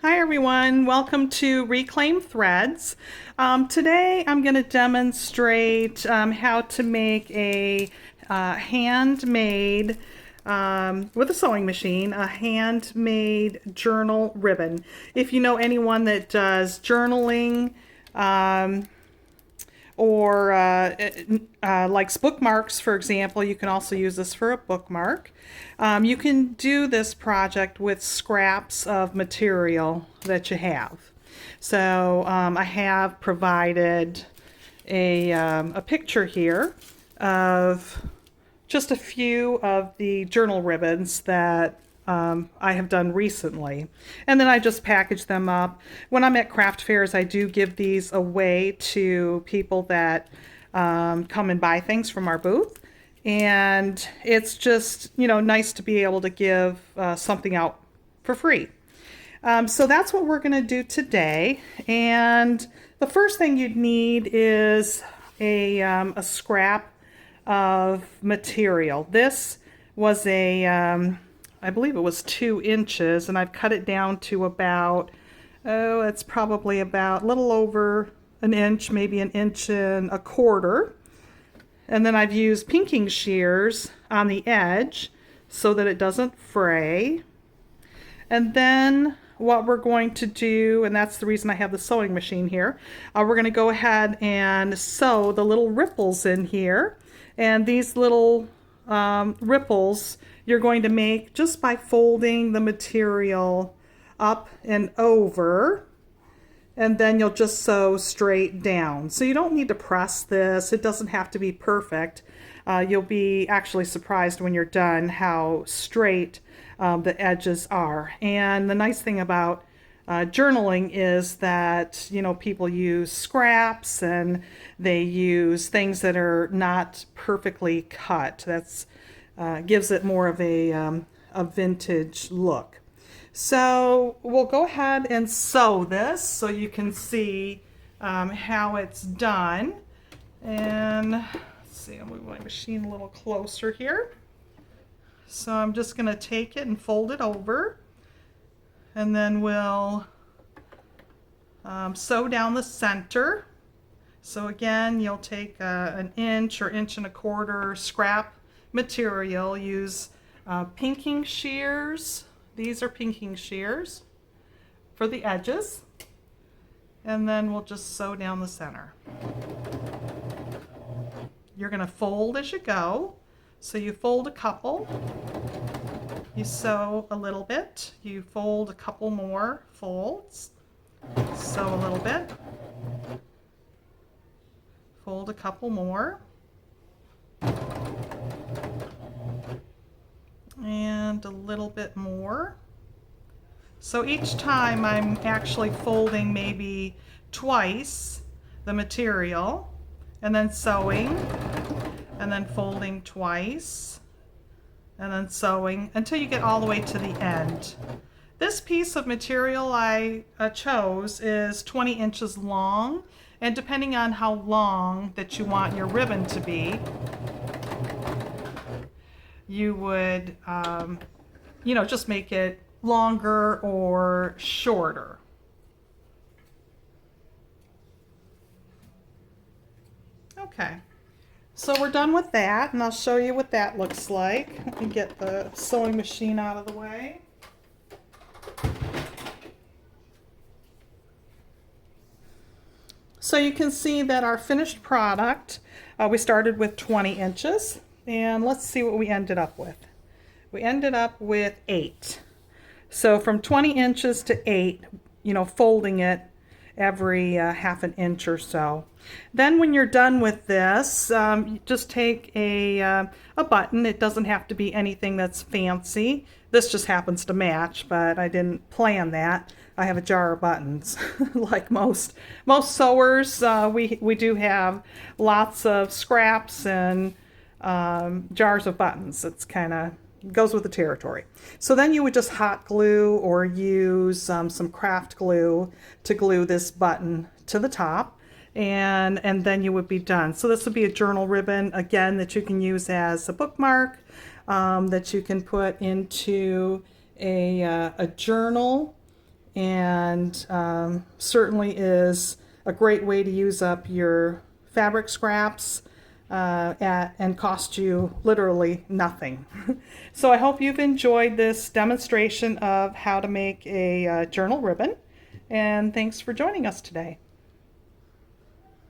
Hi everyone, welcome to Reclaim Threads. Today I'm going to demonstrate how to make a handmade, with a sewing machine, a handmade journal ribbon. If you know anyone that does journaling, or likes bookmarks, for example, you can also use this for a bookmark. You can do this project with scraps of material that you have. So I have provided a picture here of just a few of the journal ribbons that I have done recently. And then I just package them up. When I'm at craft fairs, I do give these away to people that come and buy things from our booth. And it's just, nice to be able to give something out for free. So that's what we're going to do today. And the first thing you'd need is a scrap of material. This was I believe it was 2 inches, and I've cut it down to about, it's probably about a little over an inch, maybe 1.25 inches. And then I've used pinking shears on the edge so that it doesn't fray. And then what we're going to do, and that's the reason I have the sewing machine here, we're going to go ahead and sew the little ripples in here. And these little ripples you're going to make just by folding the material up and over, and then you'll just sew straight down. So you don't need to press this. It doesn't have to be perfect. You'll be actually surprised when you're done how straight the edges are. And the nice thing about journaling is that, people use scraps and they use things that are not perfectly cut. That's gives it more of a vintage look. So we'll go ahead and sew this so you can see how it's done. And let's see, I'll move my machine a little closer here. So I'm just going to take it and fold it over, and then we'll sew down the center. So again, you'll take an inch or 1.25 inch scrap material, use pinking shears. These are pinking shears for the edges, and then we'll just sew down the center. You're going to fold as you go. So you fold a couple, you sew a little bit, you fold a couple more folds, sew a little bit, fold a couple more, and a little bit more. So each time I'm actually folding maybe twice the material, and then sewing, and then folding twice, and then sewing until you get all the way to the end. This piece of material I chose is 20 inches long, and depending on how long that you want your ribbon to be, you would, just make it longer or shorter. Okay, so we're done with that, and I'll show you what that looks like. Let me get the sewing machine out of the way. So you can see that our finished product, we started with 20 inches. And let's see what we ended up with. We ended up with 8. So from 20 inches to 8, folding it every 1/2 inch or so. Then when you're done with this, just take a button. It doesn't have to be anything that's fancy. This just happens to match, but I didn't plan that. I have a jar of buttons. Like most sewers, we do have lots of scraps and jars of buttons. It's kind of goes with the territory. So then you would just hot glue or use some craft glue to glue this button to the top, and then you would be done. So this would be a journal ribbon, again, that you can use as a bookmark, that you can put into a journal and certainly is a great way to use up your fabric scraps and cost you literally nothing. So I hope you've enjoyed this demonstration of how to make a journal ribbon, and thanks for joining us today.